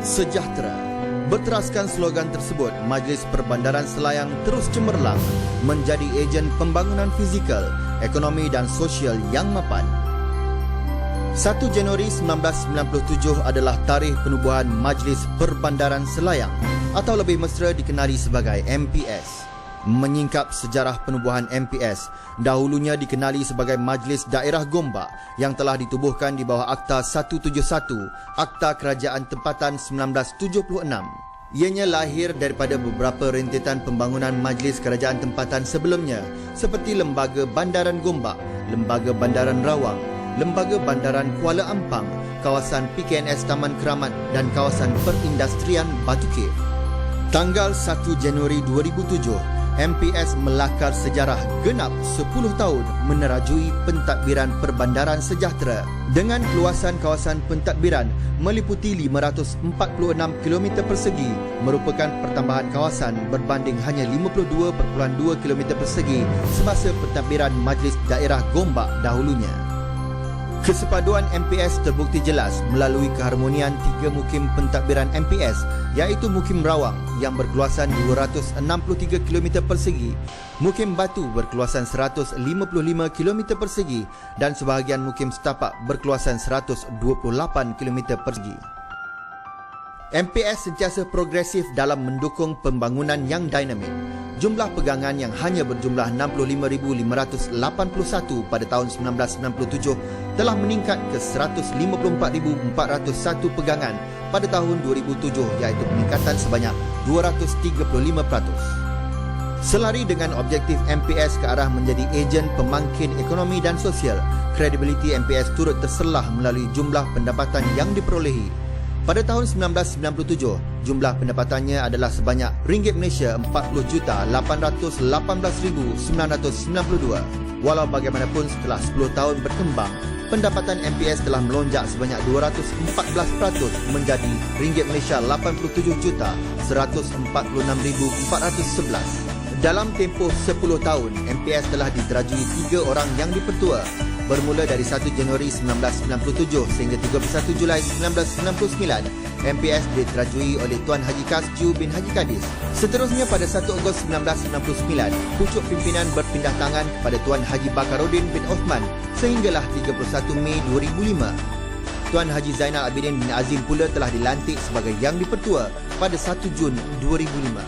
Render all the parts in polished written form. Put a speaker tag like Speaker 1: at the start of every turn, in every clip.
Speaker 1: Sejahtera. Berteraskan slogan tersebut, Majlis Perbandaran Selayang terus cemerlang menjadi ejen pembangunan fizikal, ekonomi dan sosial yang mapan. 1 Januari 1997 adalah tarikh penubuhan Majlis Perbandaran Selayang atau lebih mesra dikenali sebagai MPS. Menyingkap sejarah penubuhan MPS, dahulunya dikenali sebagai Majlis Daerah Gombak yang telah ditubuhkan di bawah Akta 171, Akta Kerajaan Tempatan 1976. Ianya lahir daripada beberapa rentetan pembangunan Majlis Kerajaan Tempatan sebelumnya seperti Lembaga Bandaran Gombak, Lembaga Bandaran Rawang, Lembaga Bandaran Kuala Ampang, kawasan PKNS Taman Keramat dan kawasan perindustrian Batu Cave. Tanggal 1 Januari 2007, MPS melakar sejarah genap 10 tahun menerajui pentadbiran Perbandaran Sejahtera dengan keluasan kawasan pentadbiran meliputi 546 km persegi merupakan pertambahan kawasan berbanding hanya 52.2 km persegi semasa pentadbiran Majlis Daerah Gombak dahulunya. Kesepaduan MPS terbukti jelas melalui keharmonian 3 mukim pentadbiran MPS iaitu Mukim Rawang yang berkeluasan 263 km persegi, Mukim Batu berkeluasan 155 km persegi dan sebahagian Mukim Setapak berkeluasan 128 km persegi. MPS sentiasa progresif dalam mendukung pembangunan yang dinamik. Jumlah pegangan yang hanya berjumlah 65,581 pada tahun 1997 telah meningkat ke 154,401 pegangan pada tahun 2007 iaitu peningkatan sebanyak 235%. Selari dengan objektif MPS ke arah menjadi ejen pemangkin ekonomi dan sosial, kredibiliti MPS turut terselah melalui jumlah pendapatan yang diperolehi. Pada tahun 1997, jumlah pendapatannya adalah sebanyak ringgit Malaysia 40,018,992. Walau bagaimanapun setelah 10 tahun berkembang, pendapatan MPS telah melonjak sebanyak 214% menjadi ringgit Malaysia 87,146,411. Dalam tempoh 10 tahun, MPS telah diterajui 3 orang yang dipertua. Bermula dari 1 Januari 1997 sehingga 31 Julai 1999, MPS diterajui oleh Tuan Haji Kasju bin Haji Kadis. Seterusnya pada 1 Ogos 1999, pucuk pimpinan berpindah tangan kepada Tuan Haji Bakaruddin bin Osman sehinggalah 31 Mei 2005. Tuan Haji Zainal Abidin bin Azim pula telah dilantik sebagai Yang Dipertua pada 1 Jun 2005.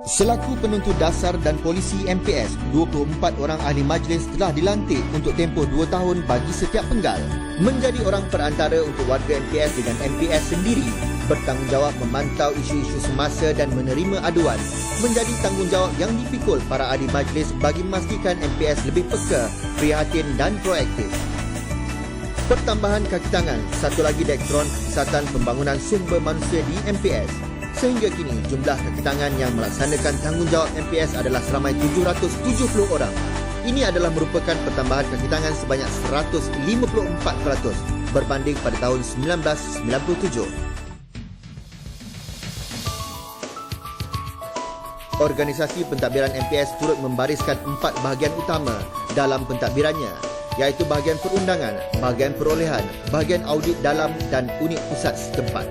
Speaker 1: Selaku penuntut dasar dan polisi MPS, 24 orang ahli majlis telah dilantik untuk tempoh 2 tahun bagi setiap penggal. Menjadi orang perantara untuk warga MPS dengan MPS sendiri, bertanggungjawab memantau isu-isu semasa dan menerima aduan, menjadi tanggungjawab yang dipikul para ahli majlis bagi memastikan MPS lebih peka, prihatin dan proaktif. Pertambahan kaki tangan, satu lagi Direktoran Kesihatan Pembangunan Sumber Manusia di MPS. Sehingga kini, jumlah kaki tangan yang melaksanakan tanggungjawab MPS adalah seramai 770 orang. Ini adalah merupakan pertambahan kaki tangan sebanyak 154% berbanding pada tahun 1997. Organisasi pentadbiran MPS turut membariskan 4 bahagian utama dalam pentadbirannya, iaitu bahagian perundangan, bahagian perolehan, bahagian audit dalam dan unit pusat setempat.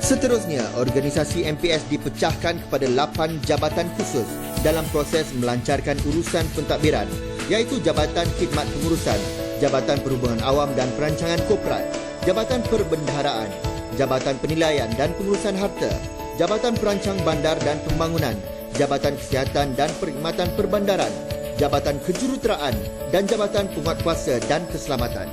Speaker 1: Seterusnya, organisasi MPS dipecahkan kepada 8 jabatan khusus dalam proses melancarkan urusan pentadbiran, iaitu Jabatan Khidmat Pengurusan, Jabatan Perhubungan Awam dan Perancangan Korporat, Jabatan Perbendaharaan, Jabatan Penilaian dan Pengurusan Harta, Jabatan Perancang Bandar dan Pembangunan, Jabatan Kesihatan dan Perkhidmatan Perbandaran, Jabatan Kejuruteraan dan Jabatan Penguatkuasa dan Keselamatan.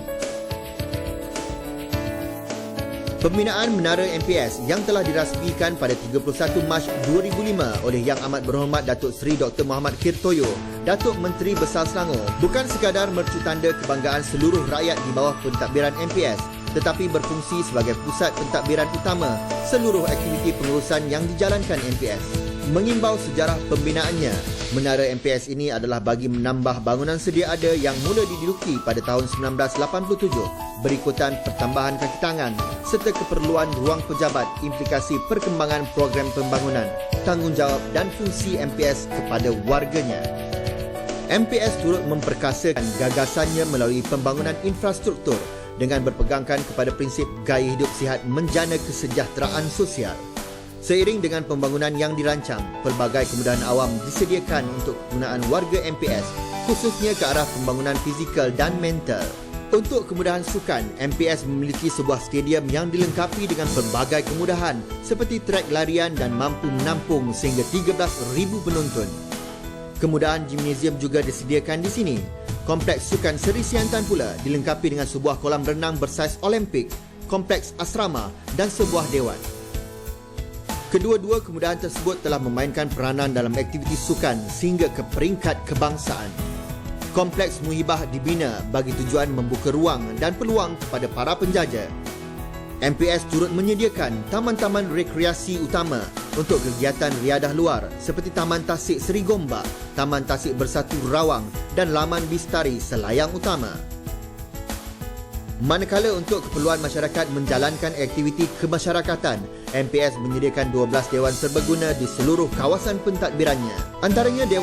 Speaker 1: Pembinaan Menara MPS yang telah dirasmikan pada 31 Mac 2005 oleh Yang Amat Berhormat Datuk Seri Dr. Muhammad Kirtoyo, Datuk Menteri Besar Selangor, bukan sekadar mercu tanda kebanggaan seluruh rakyat di bawah pentadbiran MPS, tetapi berfungsi sebagai pusat pentadbiran utama seluruh aktiviti pengurusan yang dijalankan MPS. Mengimbau sejarah pembinaannya, Menara MPS ini adalah bagi menambah bangunan sedia ada yang mula diduduki pada tahun 1987, berikutan pertambahan kaki tangan serta keperluan ruang pejabat, implikasi perkembangan program pembangunan, tanggungjawab dan fungsi MPS kepada warganya. MPS turut memperkasakan gagasannya melalui pembangunan infrastruktur dengan berpegangkan kepada prinsip gaya hidup sihat menjana kesejahteraan sosial. Seiring dengan pembangunan yang dirancang, pelbagai kemudahan awam disediakan untuk penggunaan warga MPS, khususnya ke arah pembangunan fizikal dan mental. Untuk kemudahan sukan, MPS memiliki sebuah stadium yang dilengkapi dengan pelbagai kemudahan seperti trek larian dan mampu menampung sehingga 13,000 penonton. Kemudahan gimnasium juga disediakan di sini. Kompleks sukan Seri Siantan pula dilengkapi dengan sebuah kolam renang bersaiz Olimpik, kompleks asrama dan sebuah dewan. Kedua-dua kemudahan tersebut telah memainkan peranan dalam aktiviti sukan sehingga ke peringkat kebangsaan. Kompleks Muhibah dibina bagi tujuan membuka ruang dan peluang kepada para penjaja. MPS turut menyediakan taman-taman rekreasi utama untuk kegiatan riadah luar seperti Taman Tasik Seri Gombak, Taman Tasik Bersatu Rawang dan Laman Bistari Selayang Utama. Manakala untuk keperluan masyarakat menjalankan aktiviti kemasyarakatan, MPS menyediakan 12 dewan serbaguna di seluruh kawasan pentadbirannya. Antaranya Dewan